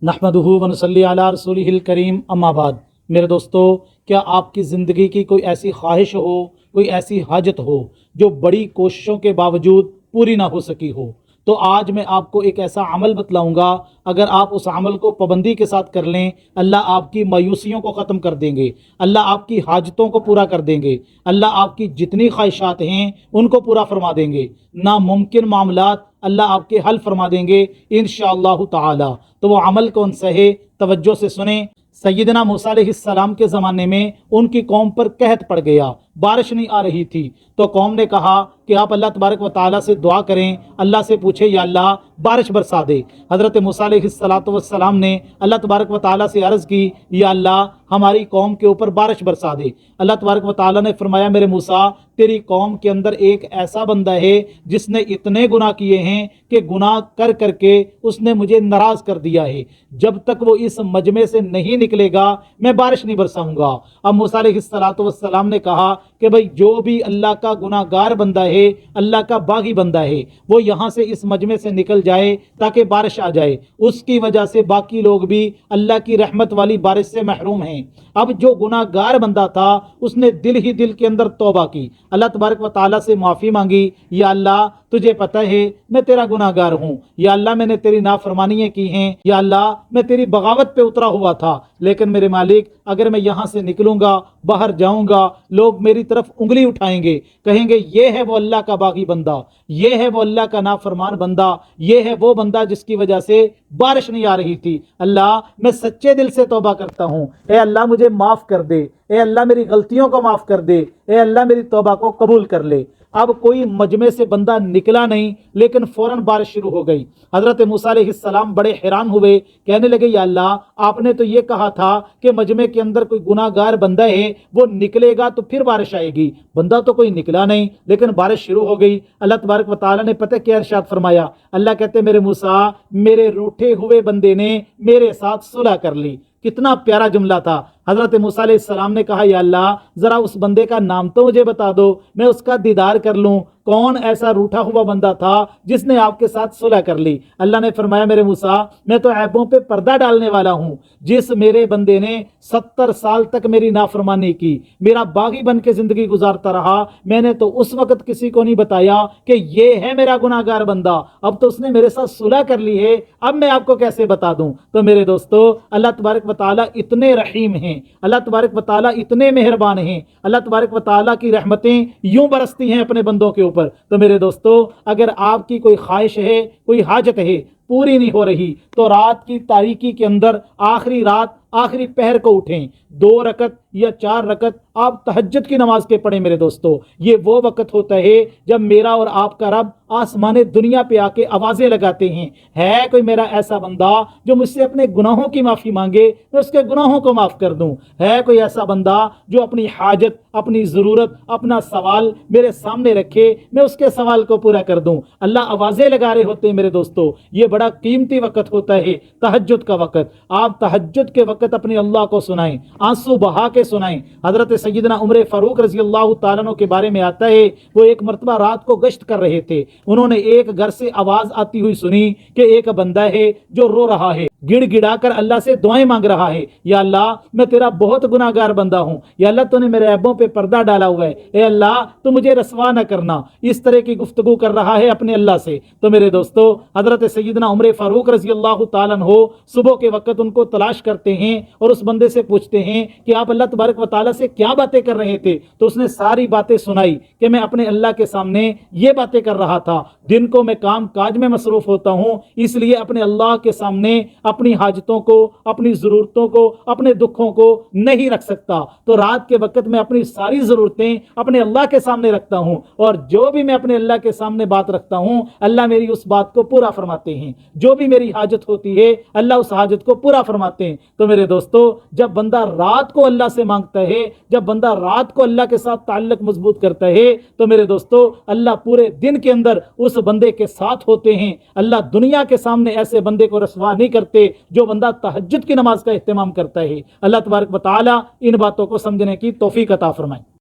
नहमदुहु व नसल्ली अला रसूलिहिल करीम अम्मा बाद। मेरे दोस्तों, क्या आपकी ज़िंदगी की कोई ऐसी ख्वाहिश हो, कोई ऐसी हाजत हो जो बड़ी कोशिशों के बावजूद पूरी ना हो सकी हो? तो आज मैं आपको एक ऐसा अमल बतलाऊंगा, अगर आप उस अमल को पाबंदी के साथ कर लें, अल्लाह आपकी मायूसियों को ख़त्म कर देंगे, अल्लाह आपकी हाजतों को पूरा कर देंगे, अल्लाह आपकी जितनी ख्वाहिशात हैं उनको पूरा फरमा देंगे, नामुमकिन मामलात अल्लाह आपके हल फरमा देंगे इंशाअल्लाह ताला। तो वो अमल कौन सा है, तवज्जो से सुने। सैयदना मूसा अलैहिस्सलाम के ज़माने में उनकी कौम पर कहत पड़ गया, बारिश नहीं आ रही थी, तो कौम ने कहा कि आप अल्लाह तबारक व तआला से दुआ करें, अल्लाह से पूछे या अल्लाह बारिश बरसा दे। हज़रत मूसा अलैहिस्सलाम ने अल्लाह तबारक व तआला से अर्ज़ की, या अल्लाह हमारी कौम के ऊपर बारिश बरसा दे। अल्लाह तबारक व तआला ने फरमाया, मेरे मूसा तेरी कौम के अंदर एक ऐसा बंदा है जिसने इतने गुनाह किए हैं कि गुनाह कर करके उसने मुझे नाराज़ कर दिया है, जब तक वो इस मजमे से नहीं निकलेगा मैं बारिश नहीं बरसाऊंगा। अब मूसा अलैहिस्सलाम ने कहा कि भाई जो भी अल्लाह का गुनाहगार बंदा है, अल्लाह का बागी बंदा है, वो यहाँ से इस मजमे से निकल जाए ताकि बारिश आ जाए, उसकी वजह से बाकी लोग भी अल्लाह की रहमत वाली बारिश से महरूम हैं। अब जो गुनाहगार बंदा था उसने दिल ही दिल के अंदर तौबा की, अल्लाह तबारक व तआला से माफ़ी मांगी, या अल्लाह तुझे पता है मैं तेरा गुनाहगार हूँ, या अल्लाह मैंने तेरी नाफरमानियाँ की हैं, या अल्लाह मैं तेरी बगावत पे उतरा हुआ था, लेकिन मेरे मालिक अगर मैं यहाँ से निकलूँगा, बाहर जाऊँगा, लोग मेरी तरफ उंगली उठाएंगे, कहेंगे ये है वो अल्लाह का बागी बंदा, ये है वो अल्लाह का नाफरमान बंदा, ये है वो बंदा जिसकी वजह से बारिश नहीं आ रही थी। अल्लाह मैं सच्चे दिल से तौबा करता हूँ, ए अल्लाह मुझे माफ़ कर दे, ए अल्लाह मेरी गलतियों को माफ़ कर दे, ए अल्लाह मेरी तौबा को कबूल कर ले। अब कोई मजमे से बंदा निकला नहीं, लेकिन फ़ौरन बारिश शुरू हो गई। हज़रत मूसा अलैहिस्सलाम बड़े हैरान हुए, कहने लगे या अल्लाह आपने तो ये कहा था कि मजमे के अंदर कोई गुनाहगार बंदा है, वो निकलेगा तो फिर बारिश आएगी, बंदा तो कोई निकला नहीं, लेकिन बारिश शुरू हो गई। अल्लाह तबारक व तआला ने पता क्या इरशाद फरमाया, अल्लाह कहते मेरे मूसा मेरे रूठे हुए बंदे ने मेरे साथ सुलह कर ली। कितना प्यारा जुमला था। हज़रत मूसा अलैहिस्सलाम ने कहा या अल्लाह ज़रा उस बंदे का नाम तो मुझे बता दो, मैं उसका दीदार कर लूँ, कौन ऐसा रूठा हुआ बंदा था जिसने आपके साथ सुलह कर ली। अल्लाह ने फरमाया मेरे मूसा मैं तो ऐबों पे पर्दा डालने वाला हूँ, जिस मेरे बंदे ने 70 साल तक मेरी नाफरमानी की, मेरा बागी बन के ज़िंदगी गुजारता रहा, मैंने तो उस वक़्त किसी को नहीं बताया कि ये है मेरा गुनाहगार बंदा, अब तो उसने मेरे साथ सुलह कर ली है, अब मैं आपको कैसे बता दूँ। तो मेरे दोस्तों अल्लाह तबारक व तआला इतने रहीम हैं, अल्लाह तबारक व तआला इतने मेहरबान हैं, अल्लाह तबारक व तआला की रहमतें यूं बरसती हैं अपने बंदों के ऊपर। तो मेरे दोस्तों अगर आपकी कोई ख्वाहिश है, कोई हाजत है, पूरी नहीं हो रही, तो रात की तारीकी के अंदर आखिरी रात आखिरी पहर को उठें, 2 रकत या 4 रकत आप तहज्जुद की नमाज के पढ़ें। मेरे दोस्तों ये वो वक़्त होता है जब मेरा और आपका रब आसमाने दुनिया पे आके आवाज़ें लगाते हैं, है कोई मेरा ऐसा बंदा जो मुझसे अपने गुनाहों की माफ़ी मांगे, मैं उसके गुनाहों को माफ़ कर दूं, है कोई ऐसा बंदा जो अपनी हाजत, अपनी ज़रूरत, अपना सवाल मेरे सामने रखे, मैं उसके सवाल को पूरा कर दूं। अल्लाह आवाज़ें लगा रहे होते हैं। मेरे दोस्तों ये बड़ा कीमती वक़्त होता है तहज्जुद का वक़्त। आप तहज्जुद के वक़्त अपने अल्लाह को सुनाएं, आंसू बहा के सुनाएं। हज़रत सैयदना उमर फारूक रज़ी अल्लाह तआला अन्हु के बारे में आता है, वो एक मरतबा रात को गश्त कर रहे थे, उन्होंने एक घर से आवाज़ आती हुई सुनी कि एक बंदा है जो रो रहा है, गिड़गिड़ा कर अल्लाह से दुआएं मांग रहा है, या अल्लाह मैं तेरा बहुत गुनाहगार बंदा हूँ, या अल्लाह तूने मेरे ऐबों पे पर्दा डाला हुआ है, ए अल्लाह तू मुझे रसवा न करना। इस तरह की गुफ्तगू कर रहा है अपने अल्लाह से। तो मेरे दोस्तों हज़रत सैयदना उमर फारूक रज़ी अल्लाह तआला अन्हु सुबह के वक़्त उनको तलाश करते हैं और उस बंदे से पूछते हैं कि आप अल्लाह तबारक व तआला से क्या बातें कर रहे थे। तो उसने सारी बातें सुनाई कि मैं अपने अल्लाह के सामने ये बातें कर रहा था, दिन को मैं काम काज में मसरूफ़ होता हूँ, इसलिए अपने अल्लाह के सामने अपनी हाजतों को, अपनी ज़रूरतों को, अपने दुखों को नहीं रख सकता, तो रात के वक़्त मैं अपनी सारी ज़रूरतें अपने अल्लाह के सामने रखता हूँ, और जो भी मैं अपने अल्लाह के सामने बात रखता हूँ अल्लाह मेरी उस बात को पूरा फरमाते हैं, जो भी मेरी हाजत होती है अल्लाह उस हाजत को पूरा फरमाते हैं। तो मेरे दोस्तों जब बंदा रात को अल्लाह से मांगता है, जब बंदा रात को अल्लाह के साथ ताल्लुक मजबूत करता है, तो मेरे दोस्तों अल्लाह पूरे दिन के अंदर उस बंदे के साथ होते हैं। अल्लाह दुनिया के सामने ऐसे बंदे को रसवा नहीं करते जो बंदा तहज्जुद की नमाज का एहतमाम करता है। अल्लाह तबारक व तआला इन बातों को समझने की तौफीक अता फरमाए।